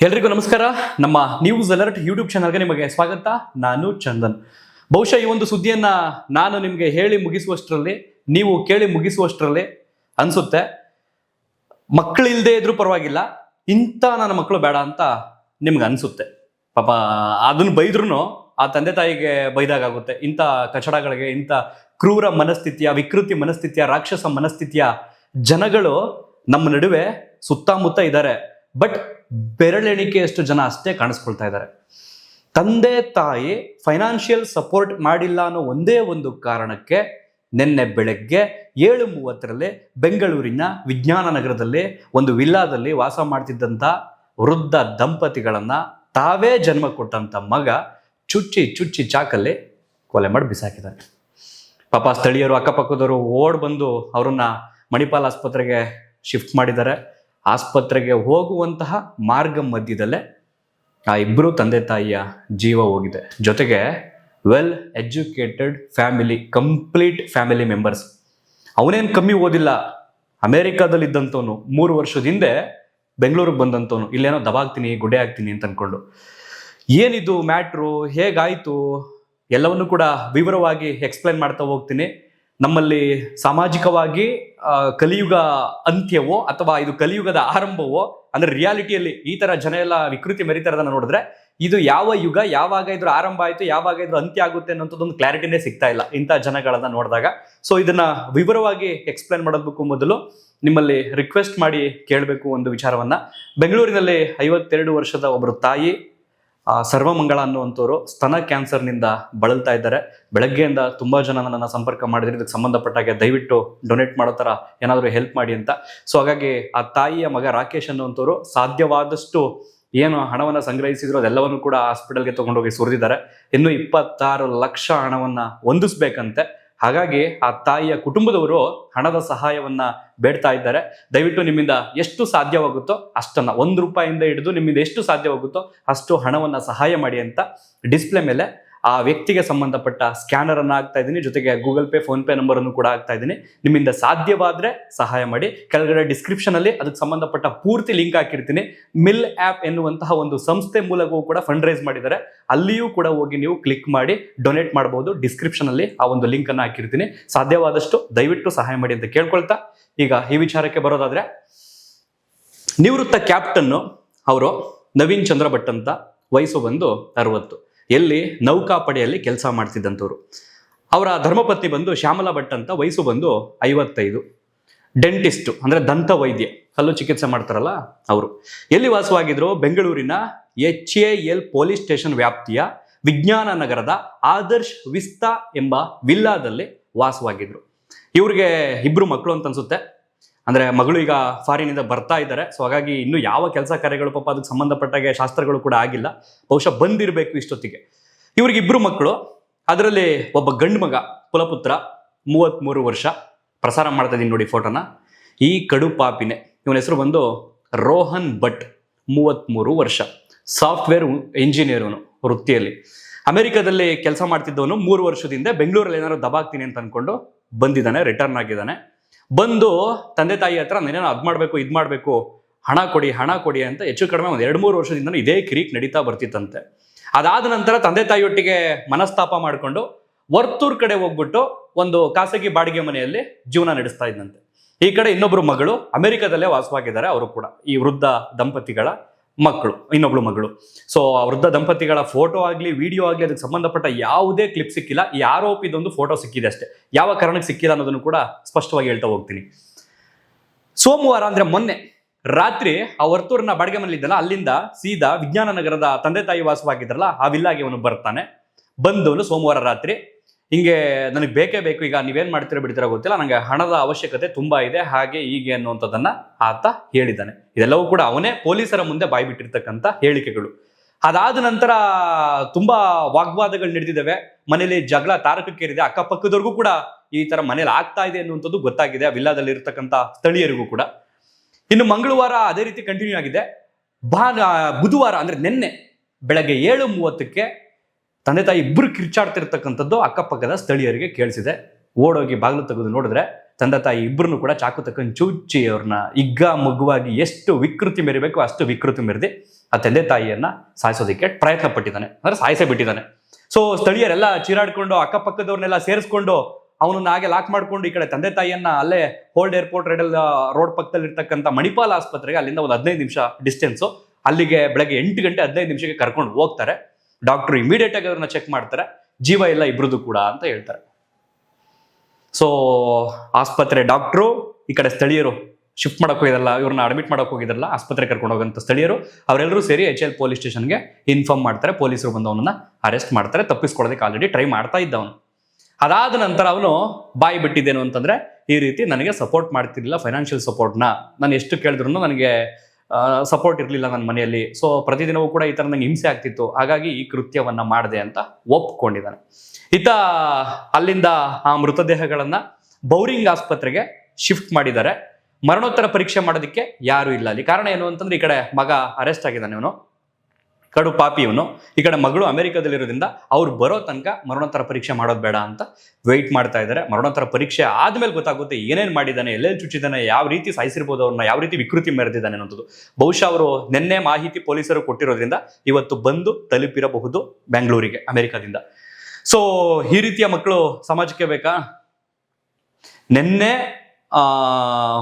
ಎಲ್ರಿಗೂ ನಮಸ್ಕಾರ. ನಮ್ಮ ನ್ಯೂಸ್ ಅಲರ್ಟ್ ಯೂಟ್ಯೂಬ್ ಚಾನಲ್ಗೆ ನಿಮಗೆ ಸ್ವಾಗತ. ನಾನು ಚಂದನ್. ಬಹುಶಃ ಈ ಒಂದು ಸುದ್ದಿಯನ್ನ ನಾನು ನಿಮಗೆ ಹೇಳಿ ಮುಗಿಸುವಷ್ಟರಲ್ಲಿ, ನೀವು ಕೇಳಿ ಮುಗಿಸುವಷ್ಟರಲ್ಲಿ ಅನ್ಸುತ್ತೆ ಮಕ್ಕಳಿಲ್ಲದೆ ಇದ್ರೂ ಪರವಾಗಿಲ್ಲ, ಇಂಥ ನನ್ನ ಮಕ್ಕಳು ಬೇಡ ಅಂತ ನಿಮ್ಗೆ ಅನ್ಸುತ್ತೆ. ಪಾಪ ಅದನ್ನು ಬೈದ್ರೂ ಆ ತಂದೆ ತಾಯಿಗೆ ಬೈದಾಗುತ್ತೆ. ಇಂಥ ಕಚಡಗಳಿಗೆ, ಇಂಥ ಕ್ರೂರ ಮನಸ್ಥಿತಿಯ, ವಿಕೃತಿ ಮನಸ್ಥಿತಿಯ, ರಾಕ್ಷಸ ಮನಸ್ಥಿತಿಯ ಜನಗಳು ನಮ್ಮ ನಡುವೆ ಸುತ್ತಮುತ್ತ ಇದ್ದಾರೆ. ಬಟ್ ಬೆರಳೆಣಿಕೆಯಷ್ಟು ಜನ ಅಷ್ಟೇ ಕಾಣಿಸ್ಕೊಳ್ತಾ ಇದ್ದಾರೆ. ತಂದೆ ತಾಯಿ ಫೈನಾನ್ಷಿಯಲ್ ಸಪೋರ್ಟ್ ಮಾಡಿಲ್ಲ ಅನ್ನೋ ಒಂದೇ ಒಂದು ಕಾರಣಕ್ಕೆ ನಿನ್ನೆ ಬೆಳಗ್ಗೆ 7:30 ಬೆಂಗಳೂರಿನ ವಿಜ್ಞಾನ ನಗರದಲ್ಲಿ ಒಂದು ವಿಲ್ಲಾದಲ್ಲಿ ವಾಸ ಮಾಡ್ತಿದ್ದಂಥ ವೃದ್ಧ ದಂಪತಿಗಳನ್ನ ತಾವೇ ಜನ್ಮ ಕೊಟ್ಟಂತ ಮಗ ಚುಚ್ಚಿ ಚಾಕಲ್ಲಿ ಕೊಲೆ ಮಾಡಿ ಬಿಸಾಕಿದ್ದಾರೆ. ಪಾಪ ಸ್ಥಳೀಯರು, ಅಕ್ಕಪಕ್ಕದವರು ಓಡ್ ಬಂದು ಅವರನ್ನ ಮಣಿಪಾಲ್ ಆಸ್ಪತ್ರೆಗೆ ಶಿಫ್ಟ್ ಮಾಡಿದ್ದಾರೆ. ಆಸ್ಪತ್ರೆಗೆ ಹೋಗುವಂತಹ ಮಾರ್ಗ ಮಧ್ಯದಲ್ಲೇ ಆ ಇಬ್ಬರು ತಂದೆ ತಾಯಿಯ ಜೀವ ಹೋಗಿದೆ. ಜೊತೆಗೆ well educated family, complete family members. ಅವನೇನು ಕಮ್ಮಿ ಓದಿಲ್ಲ, ಅಮೇರಿಕಾದಲ್ಲಿ ಇದ್ದಂಥವನು, 3 ವರ್ಷದ ಹಿಂದೆ ಬೆಂಗಳೂರಿಗೆ ಬಂದಂಥವನು, ಇಲ್ಲೇನೋ ದಬಾಗ್ತೀನಿ, ಗುಡ್ಡೆ ಆಗ್ತೀನಿ ಅಂತ ಅನ್ಕೊಂಡು. ಏನಿದು ಮ್ಯಾಟ್ರು, ಹೇಗಾಯಿತು ಎಲ್ಲವನ್ನು ಕೂಡ ವಿವರವಾಗಿ ಎಕ್ಸ್ಪ್ಲೈನ್ ಮಾಡ್ತಾ ಹೋಗ್ತೀನಿ. ನಮ್ಮಲ್ಲಿ ಸಾಮಾಜಿಕವಾಗಿ ಕಲಿಯುಗ ಅಂತ್ಯವೋ ಅಥವಾ ಇದು ಕಲಿಯುಗದ ಆರಂಭವೋ, ಅಂದ್ರೆ ರಿಯಾಲಿಟಿಯಲ್ಲಿ ಈ ತರ ಜನ ಎಲ್ಲ ವಿಕೃತಿ ಮೆರಿತಾರದನ್ನ ನೋಡಿದ್ರೆ ಇದು ಯಾವ ಯುಗ, ಯಾವಾಗ ಇದ್ರ ಆರಂಭ ಆಯಿತು, ಯಾವಾಗ ಇದ್ರ ಅಂತ್ಯ ಆಗುತ್ತೆ ಅನ್ನೋಂಥದ್ದೊಂದು ಕ್ಲಾರಿಟಿನೇ ಸಿಗ್ತಾ ಇಲ್ಲ ಇಂಥ ಜನಗಳನ್ನ ನೋಡಿದಾಗ. ಸೊ ಇದನ್ನ ವಿವರವಾಗಿ ಎಕ್ಸ್ಪ್ಲೈನ್ ಮಾಡೋದಕ್ಕೂ ಮೊದಲು ನಿಮ್ಮಲ್ಲಿ ರಿಕ್ವೆಸ್ಟ್ ಮಾಡಿ ಕೇಳಬೇಕು ಒಂದು ವಿಚಾರವನ್ನ. ಬೆಂಗಳೂರಿನಲ್ಲಿ 52 ವರ್ಷದ ಒಬ್ಬರು ತಾಯಿ ಸರ್ವಮಂಗಳ ಅನ್ನುವಂಥವ್ರು ಸ್ತನ ಕ್ಯಾನ್ಸರ್ನಿಂದ ಬಳಲ್ತಾ ಇದ್ದಾರೆ. ಬೆಳಗ್ಗೆಯಿಂದ ತುಂಬಾ ಜನ ನನ್ನನ್ನು ಸಂಪರ್ಕ ಮಾಡಿದ್ರೆ ಇದಕ್ಕೆ ಸಂಬಂಧಪಟ್ಟಾಗೆ ದಯವಿಟ್ಟು ಡೊನೇಟ್ ಮಾಡೋ ಥರ ಏನಾದರೂ ಹೆಲ್ಪ್ ಮಾಡಿ ಅಂತ. ಸೊ ಹಾಗಾಗಿ ಆ ತಾಯಿಯ ಮಗ ರಾಕೇಶ್ ಅನ್ನುವಂಥವ್ರು ಸಾಧ್ಯವಾದಷ್ಟು ಏನು ಹಣವನ್ನು ಸಂಗ್ರಹಿಸಿದ್ರು ಅದೆಲ್ಲವನ್ನು ಕೂಡ ಹಾಸ್ಪಿಟಲ್ಗೆ ತಗೊಂಡೋಗಿ ಸುರಿದಿದ್ದಾರೆ. ಇನ್ನು 26 ಲಕ್ಷ ಹಣವನ್ನ ಹೊಂದಿಸ್ಬೇಕಂತೆ. ಹಾಗಾಗಿ ಆ ತಾಯಿಯ ಕುಟುಂಬದವರು ಹಣದ ಸಹಾಯವನ್ನ ಬೇಡ್ತಾ ಇದ್ದಾರೆ. ದಯವಿಟ್ಟು ನಿಮ್ಮಿಂದ ಎಷ್ಟು ಸಾಧ್ಯವಾಗುತ್ತೋ ಅಷ್ಟನ್ನ, 1 ರೂಪಾಯಿಂದ ಹಿಡಿದು ನಿಮ್ಮಿಂದ ಎಷ್ಟು ಸಾಧ್ಯವಾಗುತ್ತೋ ಅಷ್ಟು ಹಣವನ್ನ ಸಹಾಯ ಮಾಡಿ ಅಂತ ಡಿಸ್ಪ್ಲೇ ಮೇಲೆ ಆ ವ್ಯಕ್ತಿಗೆ ಸಂಬಂಧಪಟ್ಟ ಸ್ಕ್ಯಾನರ್ ಅನ್ನ ಹಾಕ್ತಾ ಇದ್ದೀನಿ. ಜೊತೆಗೆ Google pay, phone pay number ಅನ್ನು ಕೂಡ ಹಾಕ್ತಾ ಇದ್ದೀನಿ. ನಿಮ್ಮಿಂದ ಸಾಧ್ಯವಾದ್ರೆ ಸಹಾಯ ಮಾಡಿ. ಕೆಳಗಡೆ ಡಿಸ್ಕ್ರಿಪ್ಷನ್ ಅಲ್ಲಿ ಅದಕ್ಕೆ ಸಂಬಂಧಪಟ್ಟ ಪೂರ್ತಿ ಲಿಂಕ್ ಹಾಕಿರ್ತೀನಿ. ಮಿಲ್ ಆ್ಯಪ್ ಎನ್ನುವಂತಹ ಒಂದು ಸಂಸ್ಥೆ ಮೂಲಕವೂ ಕೂಡ ಫಂಡ್ ರೈಸ್ ಮಾಡಿದ್ದಾರೆ. ಅಲ್ಲಿಯೂ ಕೂಡ ಹೋಗಿ ನೀವು ಕ್ಲಿಕ್ ಮಾಡಿ ಡೊನೇಟ್ ಮಾಡಬಹುದು. ಡಿಸ್ಕ್ರಿಪ್ಷನ್ ಅಲ್ಲಿ ಆ ಒಂದು ಲಿಂಕ್ ಅನ್ನ ಹಾಕಿರ್ತೀನಿ. ಸಾಧ್ಯವಾದಷ್ಟು ದಯವಿಟ್ಟು ಸಹಾಯ ಮಾಡಿ ಅಂತ ಕೇಳ್ಕೊಳ್ತಾ ಈಗ ಈ ವಿಚಾರಕ್ಕೆ ಬರೋದಾದ್ರೆ, ನಿವೃತ್ತ ಕ್ಯಾಪ್ಟನ್ ಅವರು ನವೀನ್ ಚಂದ್ರ ಭಟ್ ಅಂತ, ವಯಸ್ಸು ಬಂದು 60, ಎಲ್ಲಿ ನೌಕಾಪಡೆಯಲ್ಲಿ ಕೆಲಸ ಮಾಡ್ತಿದ್ದಂಥವ್ರು. ಅವರ ಧರ್ಮಪತ್ನಿ ಬಂದು ಶ್ಯಾಮಲಾ ಭಟ್ ಅಂತ, ವಯಸ್ಸು ಬಂದು 55, ಡೆಂಟಿಸ್ಟು ಅಂದ್ರೆ ದಂತ ವೈದ್ಯ, ಹಲ್ಲು ಚಿಕಿತ್ಸೆ ಮಾಡ್ತಾರಲ್ಲ ಅವರು. ಎಲ್ಲಿ ವಾಸವಾಗಿದ್ರು? ಬೆಂಗಳೂರಿನ HAL ಪೊಲೀಸ್ ಸ್ಟೇಷನ್ ವ್ಯಾಪ್ತಿಯ ವಿಜ್ಞಾನ ನಗರದ ಆದರ್ಶ್ ವಿಸ್ತಾ ಎಂಬ ವಿಲ್ಲಾದಲ್ಲಿ ವಾಸವಾಗಿದ್ರು. ಇವ್ರಿಗೆ 2 ಮಕ್ಕಳು ಅಂತ ಅನ್ಸುತ್ತೆ. ಅಂದ್ರೆ ಮಗಳು ಈಗ ಫಾರಿನಿಂದ ಬರ್ತಾ ಇದ್ದಾರೆ. ಸೊ ಹಾಗಾಗಿ ಇನ್ನು ಯಾವ ಕೆಲಸ ಕಾರ್ಯಗಳು ಪಾಪ ಅದಕ್ಕೆ ಸಂಬಂಧಪಟ್ಟಾಗೆ ಶಾಸ್ತ್ರಗಳು ಕೂಡ ಆಗಿಲ್ಲ. ಬಹುಶಃ ಬಂದಿರಬೇಕು ಇಷ್ಟೊತ್ತಿಗೆ. ಇವ್ರಿಗೆ 2 ಮಕ್ಕಳು. ಅದರಲ್ಲಿ ಒಬ್ಬ ಗಂಡು ಮಗ ಕುಲಪುತ್ರ, 33 ವರ್ಷ. ಪ್ರಸಾರ ಮಾಡ್ತಾ ಇದೀನಿ ನೋಡಿ ಫೋಟೋನ. ಈ ಕಡು ಪಾಪಿನೇ. ಇವನ ಹೆಸರು ಬಂದು ರೋಹನ್ ಭಟ್, 33 ವರ್ಷ. ಸಾಫ್ಟ್ವೇರ್ ಇಂಜಿನಿಯರ್ ಅವನು ವೃತ್ತಿಯಲ್ಲಿ. ಅಮೆರಿಕದಲ್ಲಿ ಕೆಲಸ ಮಾಡ್ತಿದ್ದವನು 3 ವರ್ಷದಿಂದ ಬೆಂಗಳೂರಲ್ಲಿ ಏನಾದ್ರು ದಬಾಗ್ತೀನಿ ಅಂತ ಅನ್ಕೊಂಡು ಬಂದಿದ್ದಾನೆ, ರಿಟರ್ನ್ ಆಗಿದ್ದಾನೆ. ಬಂದು ತಂದೆ ತಾಯಿ ಹತ್ರ ನಾನೇನೋ ಅದ್ ಮಾಡ್ಬೇಕು, ಇದ್ ಮಾಡ್ಬೇಕು, ಹಣ ಕೊಡಿ ಅಂತ ಹೆಚ್ಚು ಕಡಿಮೆ ಒಂದು 2-3 ವರ್ಷದಿಂದ ಇದೇ ಕಿರಿಕ್ ನಡೀತಾ ಬರ್ತಿತ್ತಂತೆ. ಅದಾದ ನಂತರ ತಂದೆ ತಾಯಿಯೊಟ್ಟಿಗೆ ಮನಸ್ತಾಪ ಮಾಡಿಕೊಂಡು ವರ್ತೂರ್ ಕಡೆ ಹೋಗ್ಬಿಟ್ಟು ಒಂದು ಖಾಸಗಿ ಬಾಡಿಗೆ ಮನೆಯಲ್ಲಿ ಜೀವನ ನಡೆಸ್ತಾ ಇದ್ದಂತೆ. ಈ ಕಡೆ ಇನ್ನೊಬ್ರು ಮಗಳು ಅಮೆರಿಕದಲ್ಲೇ ವಾಸವಾಗಿದ್ದಾರೆ. ಅವರು ಕೂಡ ಈ ವೃದ್ಧ ದಂಪತಿಗಳ ಮಕ್ಕಳು, ಇನ್ನೊಬ್ಳು ಮಗಳು. ಸೊ ಆ ವೃದ್ಧ ದಂಪತಿಗಳ ಫೋಟೋ ಆಗ್ಲಿ, ವಿಡಿಯೋ ಆಗ್ಲಿ, ಅದಕ್ಕೆ ಸಂಬಂಧಪಟ್ಟ ಯಾವುದೇ ಕ್ಲಿಪ್ ಸಿಕ್ಕಿಲ್ಲ. ಈ ಆರೋಪಿದೊಂದು ಫೋಟೋ ಸಿಕ್ಕಿದೆ ಅಷ್ಟೇ. ಯಾವ ಕಾರಣಕ್ಕೆ ಸಿಕ್ಕಿಲ್ಲ ಅನ್ನೋದನ್ನು ಕೂಡ ಸ್ಪಷ್ಟವಾಗಿ ಹೇಳ್ತಾ ಹೋಗ್ತೀನಿ. ಸೋಮವಾರ ಅಂದ್ರೆ ಮೊನ್ನೆ ರಾತ್ರಿ ಆ ವರ್ತೂರ್ನ ಬಾಡಿಗೆ ಮನೇಲಿ ಇದ್ದಲ್ಲ, ಅಲ್ಲಿಂದ ಸೀದಾ ವಿಜ್ಞಾನ ನಗರದ ತಂದೆ ತಾಯಿ ವಾಸವಾಗಿದ್ರಲ್ಲ ಆ ವಿಲ್ಲಾಗೆ ಅವನು ಬರ್ತಾನೆ. ಬಂದವನು ಸೋಮವಾರ ರಾತ್ರಿ ಹಿಂಗೆ, ನನಗೆ ಬೇಕೇ ಬೇಕು, ಈಗ ನೀವೇನ್ ಮಾಡ್ತೀರಾ ಬಿಡ್ತೀರಾ ಗೊತ್ತಿಲ್ಲ, ನನಗೆ ಹಣದ ಅವಶ್ಯಕತೆ ತುಂಬಾ ಇದೆ, ಹಾಗೆ ಹೀಗೆ ಅನ್ನುವಂಥದ್ದನ್ನ ಆತ ಹೇಳಿದ್ದಾನೆ. ಇದೆಲ್ಲವೂ ಕೂಡ ಅವನೇ ಪೊಲೀಸರ ಮುಂದೆ ಬಾಯಿ ಬಿಟ್ಟಿರ್ತಕ್ಕಂಥ ಹೇಳಿಕೆಗಳು. ಅದಾದ ನಂತರ ತುಂಬಾ ವಾಗ್ವಾದಗಳು ನಡೆದಿದ್ದಾವೆ. ಮನೇಲಿ ಜಗಳ ತಾರಕಕ್ಕೇರಿದೆ. ಅಕ್ಕಪಕ್ಕದವ್ರಿಗೂ ಕೂಡ ಈ ತರ ಮನೇಲಿ ಆಗ್ತಾ ಇದೆ ಅನ್ನುವಂಥದ್ದು ಗೊತ್ತಾಗಿದೆ, ಆ ವಿಲ್ಲಾದಲ್ಲಿ ಇರ್ತಕ್ಕಂಥ ಸ್ಥಳೀಯರಿಗೂ ಕೂಡ. ಇನ್ನು ಮಂಗಳವಾರ ಅದೇ ರೀತಿ ಕಂಟಿನ್ಯೂ ಆಗಿದೆ. ಬುಧವಾರ ಅಂದ್ರೆ ನಿನ್ನೆ ಬೆಳಗ್ಗೆ 7:30 ತಂದೆ ತಾಯಿ 2 ಕಿರ್ಚಾಡ್ತಿರ್ತಕ್ಕಂಥದ್ದು ಅಕ್ಕಪಕ್ಕದ ಸ್ಥಳೀಯರಿಗೆ ಕೇಳಿಸಿದೆ. ಓಡೋಗಿ ಬಾಗಿಲು ತೆಗೆದು ನೋಡಿದ್ರೆ ತಂದೆ ತಾಯಿ 2 ಕೂಡ ಚಾಕು ತಕೊಂಡು ಚುಚ್ಚಿ ಅವ್ರನ್ನ ಮಗುವಾಗಿ ಎಷ್ಟು ವಿಕೃತಿ ಮೆರಿಬೇಕು ಅಷ್ಟು ವಿಕೃತಿ ಮೆರೆದಿ ಆ ತಂದೆ ತಾಯಿಯನ್ನ ಸಾಯಿಸೋದಕ್ಕೆ ಪ್ರಯತ್ನ ಪಟ್ಟಿದ್ದಾನೆ, ಅಂದ್ರೆ ಸಾಯಿಸೇ ಬಿಟ್ಟಿದ್ದಾನೆ. ಸೊ ಸ್ಥಳೀಯರೆಲ್ಲ ಚೀರಾಡ್ಕೊಂಡು ಅಕ್ಕಪಕ್ಕದವ್ರನ್ನೆಲ್ಲ ಸೇರಿಸ್ಕೊಂಡು ಅವನನ್ನ ಹಾಗೆ ಲಾಕ್ ಮಾಡ್ಕೊಂಡು ಈ ಕಡೆ ತಂದೆ ತಾಯಿಯನ್ನ ಅಲ್ಲೇ ಹೋಲ್ಡ್ ಏರ್ಪೋರ್ಟ್ ರೋಡ್ ಪಕ್ಕದಲ್ಲಿ ಇರ್ತಕ್ಕಂಥ ಮಣಿಪಾಲ್ ಆಸ್ಪತ್ರೆಗೆ ಅಲ್ಲಿಂದ ಒಂದು 15 ನಿಮಿಷ ಡಿಸ್ಟೆನ್ಸು, ಅಲ್ಲಿಗೆ ಬೆಳಗ್ಗೆ 8 ಗಂಟೆ 15 ನಿಮಿಷಕ್ಕೆ ಕರ್ಕೊಂಡು ಹೋಗ್ತಾರೆ. ಡಾಕ್ಟರ್ ಇಮಿಡಿಯೇಟ್ ಆಗಿ ಅವ್ರನ್ನ ಚೆಕ್ ಮಾಡ್ತಾರೆ, ಜೀವ ಇಲ್ಲ ಇಬ್ರದ್ದು ಕೂಡ ಅಂತ ಹೇಳ್ತಾರೆ. ಸೊ ಆಸ್ಪತ್ರೆ ಡಾಕ್ಟ್ರು ಈ ಕಡೆ ಸ್ಥಳೀಯರು ಶಿಫ್ಟ್ ಮಾಡಕ್ ಹೋಗಿದ್ರಲ್ಲ, ಇವ್ರನ್ನ ಅಡ್ಮಿಟ್ ಮಾಡಕ್ ಹೋಗಿದ್ರಲ್ಲ ಆಸ್ಪತ್ರೆ ಕರ್ಕೊಂಡು ಹೋಗಂತ ಸ್ಥಳೀಯರು, ಅವರೆಲ್ಲರೂ ಸೇರಿ HL ಪೊಲೀಸ್ ಸ್ಟೇಷನ್ಗೆ ಇನ್ಫಾರ್ಮ್ ಮಾಡ್ತಾರೆ. ಪೊಲೀಸರು ಬಂದು ಅವನನ್ನ ಅರೆಸ್ಟ್ ಮಾಡ್ತಾರೆ. ತಪ್ಪಿಸ್ಕೊಳ್ಳೋದಕ್ಕೆ ಆಲ್ರೆಡಿ ಟ್ರೈ ಮಾಡ್ತಾ ಇದ್ದವನು. ಅದಾದ ನಂತರ ಅವನು ಬಾಯಿ ಬಿಟ್ಟಿದ್ದೇನು ಅಂತಂದ್ರೆ, ಈ ರೀತಿ ನನಗೆ ಸಪೋರ್ಟ್ ಮಾಡ್ತಿರ್ಲಿಲ್ಲ, ಫೈನಾನ್ಷಿಯಲ್ ಸಪೋರ್ಟ್ನ ನಾನು ಎಷ್ಟು ಕೇಳಿದ್ರು ನನಗೆ ಸಪೋರ್ಟ್ ಇರಲಿಲ್ಲ ನನ್ನ ಮನೆಯಲ್ಲಿ. ಸೊ ಪ್ರತಿದಿನವೂ ಕೂಡ ಈ ಥರ ನಂಗೆ ಹಿಂಸೆ ಆಗ್ತಿತ್ತು, ಹಾಗಾಗಿ ಈ ಕೃತ್ಯವನ್ನ ಮಾಡಿದೆ ಅಂತ ಒಪ್ಕೊಂಡಿದ್ದಾನೆ. ಈತ ಅಲ್ಲಿಂದ ಆ ಮೃತದೇಹಗಳನ್ನ ಬೌರಿಂಗ್ ಆಸ್ಪತ್ರೆಗೆ ಶಿಫ್ಟ್ ಮಾಡಿದ್ದಾರೆ. ಮರಣೋತ್ತರ ಪರೀಕ್ಷೆ ಮಾಡೋದಕ್ಕೆ ಯಾರು ಇಲ್ಲ ಅಲ್ಲಿ. ಕಾರಣ ಏನು ಅಂತಂದ್ರೆ, ಈ ಕಡೆ ಮಗ ಅರೆಸ್ಟ್ ಆಗಿದ್ದಾನೆ, ಇವನು ಕಡು ಪಾಪಿ ಇವನು. ಈ ಕಡೆ ಮಗಳು ಅಮೆರಿಕದಲ್ಲಿರೋದ್ರಿಂದ ಅವ್ರು ಬರೋ ತನಕ ಮರಣೋತ್ತರ ಪರೀಕ್ಷೆ ಮಾಡೋದು ಬೇಡ ಅಂತ ವೆಯ್ಟ್ ಮಾಡ್ತಾ ಇದ್ದಾರೆ. ಮರಣೋತ್ತರ ಪರೀಕ್ಷೆ ಆದ್ಮೇಲೆ ಗೊತ್ತಾಗುತ್ತೆ ಏನೇನು ಮಾಡಿದ್ದಾನೆ, ಎಲ್ಲೆಲ್ಲಿ ಚುಚ್ಚಿದ್ದಾನೆ, ಯಾವ ರೀತಿ ಸಾಯಿಸಿರ್ಬೋದು ಅವ್ರನ್ನ, ಯಾವ ರೀತಿ ವಿಕೃತಿ ಮೆರೆದಿದ್ದಾನೆ ಅನ್ನೋದು. ಬಹುಶಃ ಅವರು ನಿನ್ನೆ ಮಾಹಿತಿ ಪೊಲೀಸರು ಕೊಟ್ಟಿರೋದ್ರಿಂದ ಇವತ್ತು ಬಂದು ತಲುಪಿರಬಹುದು ಬೆಂಗಳೂರಿಗೆ ಅಮೆರಿಕದಿಂದ. ಸೊ ಈ ರೀತಿಯ ಮಕ್ಕಳು ಸಮಾಜಕ್ಕೆ ಬೇಕಾ? ನಿನ್ನೆ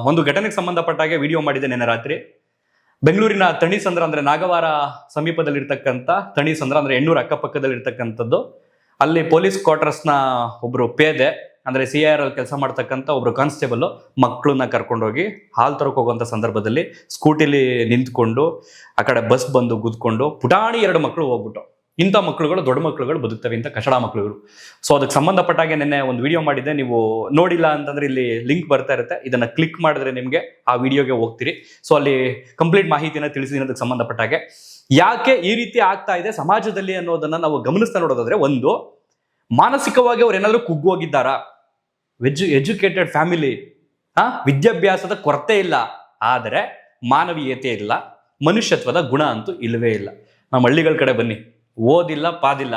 ಒಂದು ಘಟನೆಗೆ ಸಂಬಂಧಪಟ್ಟಾಗೆ ವಿಡಿಯೋ ಮಾಡಿದೆ ನಿನ್ನೆ ರಾತ್ರಿ. ಬೆಂಗಳೂರಿನ ತಣಿಸಂದ್ರ ಅಂದ್ರೆ ನಾಗವಾರ ಸಮೀಪದಲ್ಲಿರ್ತಕ್ಕಂಥ ತಣಿಸಂದ್ರ ಅಂದ್ರೆ 800 ಅಕ್ಕಪಕ್ಕದಲ್ಲಿ ಇರ್ತಕ್ಕಂಥದ್ದು. ಅಲ್ಲಿ ಪೊಲೀಸ್ ಕ್ವಾರ್ಟರ್ಸ್ನ ಒಬ್ರು ಪೇದೆ ಅಂದ್ರೆ CIR ಕೆಲಸ ಮಾಡ್ತಕ್ಕಂಥ ಒಬ್ರು ಕಾನ್ಸ್ಟೇಬಲ್ ಮಕ್ಕಳನ್ನ ಕರ್ಕೊಂಡೋಗಿ ಹಾಲು ತರಕ್ ಹೋಗುವಂತ ಸಂದರ್ಭದಲ್ಲಿ ಸ್ಕೂಟಿಲಿ ನಿಂತ್ಕೊಂಡು ಆ ಕಡೆ ಬಸ್ ಬಂದು ಗುದ್ಕೊಂಡು ಪುಟಾಣಿ 2 ಮಕ್ಕಳು ಹೋಗ್ಬಿಟ್ಟು. ಇಂಥ ಮಕ್ಕಳುಗಳು ದೊಡ್ಡ ಮಕ್ಕಳುಗಳು ಬದುಕ್ತವೆ, ಇಂಥ ಕಚಡ ಮಕ್ಕಳುಗಳು. ಸೊ ಅದಕ್ಕೆ ಸಂಬಂಧಪಟ್ಟಾಗೆ ನಿನ್ನೆ ಒಂದು ವಿಡಿಯೋ ಮಾಡಿದ್ದೆ, ನೀವು ನೋಡಿಲ್ಲ ಅಂತಂದ್ರೆ ಇಲ್ಲಿ ಲಿಂಕ್ ಬರ್ತಾ ಇರುತ್ತೆ, ಇದನ್ನ ಕ್ಲಿಕ್ ಮಾಡಿದ್ರೆ ನಿಮಗೆ ಆ ವಿಡಿಯೋಗೆ ಹೋಗ್ತೀರಿ. ಸೊ ಅಲ್ಲಿ ಕಂಪ್ಲೀಟ್ ಮಾಹಿತಿನ ತಿಳಿಸಿದ್ದೀನಿ ಅದಕ್ಕೆ ಸಂಬಂಧಪಟ್ಟಾಗೆ. ಯಾಕೆ ಈ ರೀತಿ ಆಗ್ತಾ ಇದೆ ಸಮಾಜದಲ್ಲಿ ಅನ್ನೋದನ್ನ ನಾವು ಗಮನಿಸ್ತಾ ನೋಡೋದಾದ್ರೆ, ಒಂದು ಮಾನಸಿಕವಾಗಿ ಅವ್ರು ಏನಾದ್ರು ಕುಗ್ಗೋಗಿದ್ದಾರಾ? ಎಜುಕೇಟೆಡ್ ಫ್ಯಾಮಿಲಿ, ವಿದ್ಯಾಭ್ಯಾಸದ ಕೊರತೆ ಇಲ್ಲ, ಆದರೆ ಮಾನವೀಯತೆ ಇಲ್ಲ, ಮನುಷ್ಯತ್ವದ ಗುಣ ಅಂತೂ ಇಲ್ಲವೇ ಇಲ್ಲ. ನಮ್ಮ ಹಳ್ಳಿಗಳ ಕಡೆ ಬನ್ನಿ, ಓದಿಲ್ಲ ಪಾದಿಲ್ಲ,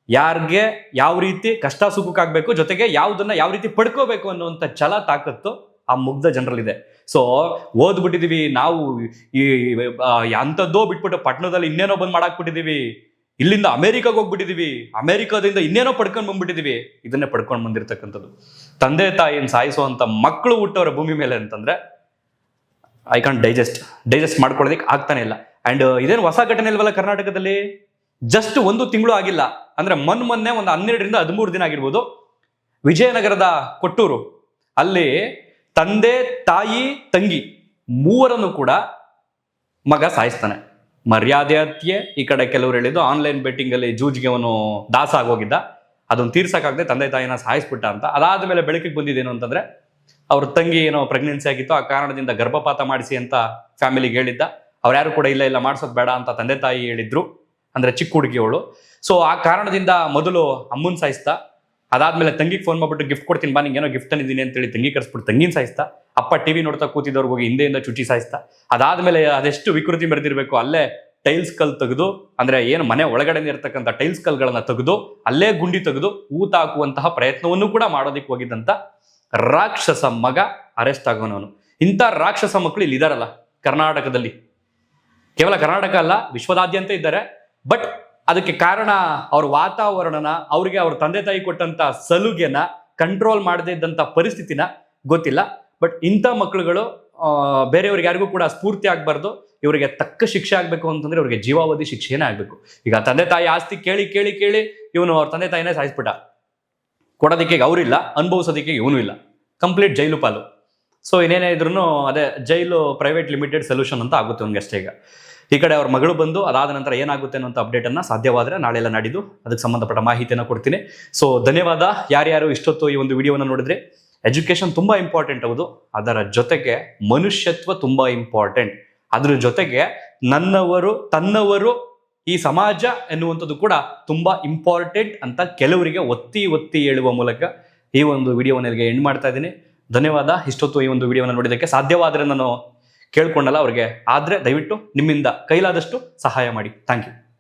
ಯಾರಿಗೆ ಯಾವ ರೀತಿ ಕಷ್ಟ ಸುಖಕ್ಕಾಗಬೇಕು, ಜೊತೆಗೆ ಯಾವುದನ್ನ ಯಾವ ರೀತಿ ಪಡ್ಕೋಬೇಕು ಅನ್ನುವಂಥ ಛಲ ತಾಕತ್ತು ಆ ಮುಗ್ಧ ಜನರಲ್ಲಿದೆ. ಸೊ ಓದ್ಬಿಟ್ಟಿದೀವಿ ನಾವು, ಈ ಅಂಥದ್ದೋ ಬಿಟ್ಬಿಟ್ಟು ಪಟ್ಟಣದಲ್ಲಿ ಇನ್ನೇನೋ ಬಂದ್ ಮಾಡಾಕ್ಬಿಟ್ಟಿದೀವಿ, ಇಲ್ಲಿಂದ ಅಮೆರಿಕಾಗ ಹೋಗ್ಬಿಟ್ಟಿದೀವಿ, ಅಮೆರಿಕಾದಿಂದ ಇನ್ನೇನೋ ಪಡ್ಕೊಂಡ್ ಬಂದ್ಬಿಟ್ಟಿದೀವಿ. ಇದನ್ನೇ ಪಡ್ಕೊಂಡು ಬಂದಿರ್ತಕ್ಕಂಥದ್ದು. ತಂದೆ ತಾಯಿಯನ್ನು ಸಾಯಿಸುವಂತ ಮಕ್ಕಳು ಹುಟ್ಟೋರ ಭೂಮಿ ಮೇಲೆ ಅಂತಂದ್ರೆ ಐ ಕಾಂಟ್ ಡೈಜೆಸ್ಟ್ ಮಾಡ್ಕೊಳ್ಳೋದಕ್ಕೆ ಆಗ್ತಾನೆ ಇಲ್ಲ. ಅಂಡ್ ಇದೇನು ಹೊಸ ಘಟನೆ ಇಲ್ವಲ್ಲ ಕರ್ನಾಟಕದಲ್ಲಿ. ಜಸ್ಟ್ 1 ತಿಂಗಳು ಆಗಿಲ್ಲ, ಅಂದ್ರೆ ಮೊನ್ನೆ ಒಂದು 12ರಿಂದ 13 ದಿನ ಆಗಿರ್ಬೋದು. ವಿಜಯನಗರದ ಕೊಟ್ಟೂರು ಅಲ್ಲಿ ತಂದೆ ತಾಯಿ ತಂಗಿ ಮೂವರನ್ನು ಕೂಡ ಮಗ ಸಾಯಿಸ್ತಾನೆ. ಮರ್ಯಾದೆ ಹತ್ಯೆ. ಈ ಕಡೆ ಕೆಲವರು ಹೇಳಿದ್ದು ಆನ್ಲೈನ್ ಬೆಟ್ಟಿಂಗ್ ಅಲ್ಲಿ ಜೂಜ್ಗೆ ಅವನು ದಾಸ ಆಗೋಗಿದ್ದ, ಅದನ್ನು ತೀರ್ಸಕ್ಕಾಗದೆ ತಂದೆ ತಾಯಿನ ಸಾಯಿಸ್ಬಿಟ್ಟ ಅಂತ. ಅದಾದ್ಮೇಲೆ ಬೆಳಕಿಗೆ ಬಂದಿದ್ದೇನು ಅಂತಂದ್ರೆ, ಅವ್ರ ತಂಗಿ ಏನೋ ಪ್ರೆಗ್ನೆನ್ಸಿ ಆಗಿತ್ತು, ಆ ಕಾರಣದಿಂದ ಗರ್ಭಪಾತ ಮಾಡಿಸಿ ಅಂತ ಫ್ಯಾಮಿಲಿಗೆ ಹೇಳಿದ್ದ. ಅವ್ರು ಯಾರು ಕೂಡ ಇಲ್ಲ ಮಾಡೋಸೋದು ಬೇಡ ಅಂತ ತಂದೆ ತಾಯಿ ಹೇಳಿದ್ರು, ಅಂದ್ರೆ ಚಿಕ್ಕ ಹುಡುಗಿಯವಳು. ಸೊ ಆ ಕಾರಣದಿಂದ ಮೊದಲು ಅಮ್ಮನ್ ಸಾಯಿಸ್ತಾ, ಅದಾದ್ಮೇಲೆ ತಂಗಿಗೆ ಫೋನ್ ಮಾಡ್ಬಿಟ್ಟು ಗಿಫ್ಟ್ ಕೊಡ್ತೀನಿ ಬಾ, ನಿಂಗೇನೋ ಗಿಫ್ಟ್ ತಂದಿದ್ದೀನಿ ಅಂತೇಳಿ ತಂಗಿ ಕರ್ಸ್ಬಿಟ್ಟು ತಂಗಿನ ಸಾಯಿಸ್ತಾ. ಅಪ್ಪ ಟಿವಿ ನೋಡ್ತಾ ಕೂತಿದ್ದವ್ರಿಗೆ ಹೋಗಿ ಹಿಂದೆಯಿಂದ ಚುಚ್ಚಿ ಸಾಯಿಸ್ತಾ. ಅದಾದ್ಮೇಲೆ ಅದೆಷ್ಟು ವಿಕೃತಿ ಮೆರೆದಿರ್ಬೇಕು, ಅಲ್ಲೇ ಟೈಲ್ಸ್ ಕಲ್ ತೆಗೆದು, ಅಂದ್ರೆ ಏನು ಮನೆ ಒಳಗಡೆ ಇರ್ತಕ್ಕಂಥ ಟೈಲ್ಸ್ ಕಲ್ಗಳನ್ನ ತೆಗೆದು ಅಲ್ಲೇ ಗುಂಡಿ ತೆಗೆದು ಊತ ಹಾಕುವಂತಹ ಪ್ರಯತ್ನವನ್ನು ಕೂಡ ಮಾಡೋದಿಕ್ಕೆ ಹೋಗಿದ್ದಂತ ರಾಕ್ಷಸ ಮಗ ಅರೆಸ್ಟ್ ಆಗೋನವನು. ಇಂಥ ರಾಕ್ಷಸ ಮಕ್ಕಳು ಇಲ್ಲಿ ಇದಾರಲ್ಲ ಕರ್ನಾಟಕದಲ್ಲಿ. ಕೇವಲ ಕರ್ನಾಟಕ ಅಲ್ಲ, ವಿಶ್ವದಾದ್ಯಂತ ಇದ್ದಾರೆ. ಬಟ್ ಅದಕ್ಕೆ ಕಾರಣ ಅವ್ರ ವಾತಾವರಣನ, ಅವ್ರಿಗೆ ಅವ್ರ ತಂದೆ ತಾಯಿ ಕೊಟ್ಟಂತ ಸಲುಗೆನ ಕಂಟ್ರೋಲ್ ಮಾಡದೇ ಇದ್ದಂತ ಪರಿಸ್ಥಿತಿನ ಗೊತ್ತಿಲ್ಲ. ಬಟ್ ಇಂಥ ಮಕ್ಕಳುಗಳು ಬೇರೆಯವ್ರಿಗೆ ಯಾರಿಗೂ ಕೂಡ ಸ್ಫೂರ್ತಿ ಆಗ್ಬಾರ್ದು. ಇವರಿಗೆ ತಕ್ಕ ಶಿಕ್ಷೆ ಆಗ್ಬೇಕು ಅಂತಂದ್ರೆ ಇವ್ರಿಗೆ ಜೀವಾವಧಿ ಶಿಕ್ಷೆನೇ ಆಗ್ಬೇಕು. ಈಗ ತಂದೆ ತಾಯಿ ಆಸ್ತಿ ಕೇಳಿ ಕೇಳಿ ಕೇಳಿ ಇವನು ಅವ್ರ ತಂದೆ ತಾಯಿನೇ ಸಾಯಿಸ್ಬಿಟ್ಟ. ಕೊಡೋದಕ್ಕೆ ಅವರಿಲ್ಲ, ಅನುಭವಿಸೋದಕ್ಕೆ ಇವನು ಇಲ್ಲ, ಕಂಪ್ಲೀಟ್ ಜೈಲು ಪಾಲು. ಸೊ ಇನ್ನೇನೇ ಇದ್ರೂ ಅದೇ ಜೈಲು ಪ್ರೈವೇಟ್ ಲಿಮಿಟೆಡ್ ಸೊಲ್ಯೂಷನ್ ಅಂತ ಆಗುತ್ತೆ ಅವ್ನಿಗೆ ಅಷ್ಟೇ. ಈಗ ಈ ಕಡೆ ಅವ್ರ ಮಗಳು ಬಂದು ಅದಾದ ನಂತರ ಏನಾಗುತ್ತೆ ಅನ್ನೋಂಥ ಅಪ್ಡೇಟನ್ನು ಸಾಧ್ಯವಾದರೆ ನಾಳೆ ಎಲ್ಲ ನಾಡಿದ್ದು ಅದಕ್ಕೆ ಸಂಬಂಧಪಟ್ಟ ಮಾಹಿತಿಯನ್ನು ಕೊಡ್ತೀನಿ. ಸೊ ಧನ್ಯವಾದ ಯಾರ್ಯಾರು ಇಷ್ಟೊತ್ತು ಈ ಒಂದು ವಿಡಿಯೋವನ್ನು ನೋಡಿದ್ರೆ. ಎಜುಕೇಶನ್ ತುಂಬ ಇಂಪಾರ್ಟೆಂಟ್ ಹೌದು, ಅದರ ಜೊತೆಗೆ ಮನುಷ್ಯತ್ವ ತುಂಬ ಇಂಪಾರ್ಟೆಂಟ್. ಅದ್ರ ಜೊತೆಗೆ ನನ್ನವರು ತನ್ನವರು ಈ ಸಮಾಜ ಎನ್ನುವಂಥದ್ದು ಕೂಡ ತುಂಬಾ ಇಂಪಾರ್ಟೆಂಟ್ ಅಂತ ಕೆಲವರಿಗೆ ಒತ್ತಿ ಒತ್ತಿ ಹೇಳುವ ಮೂಲಕ ಈ ಒಂದು ವಿಡಿಯೋವನ್ನ ಎಂಡ್ ಮಾಡ್ತಾ ಇದ್ದೀನಿ. ಧನ್ಯವಾದ ಇಷ್ಟೊತ್ತು ಈ ಒಂದು ವಿಡಿಯೋವನ್ನು ನೋಡಿದ್ದಕ್ಕೆ. ಸಾಧ್ಯವಾದರೆ ನಾನು ಕೇಳ್ಕೊಂಡಲ್ಲ ಅವ್ರಿಗೆ, ಆದರೆ ದಯವಿಟ್ಟು ನಿಮ್ಮಿಂದ ಕೈಲಾದಷ್ಟು ಸಹಾಯ ಮಾಡಿ. Thank you.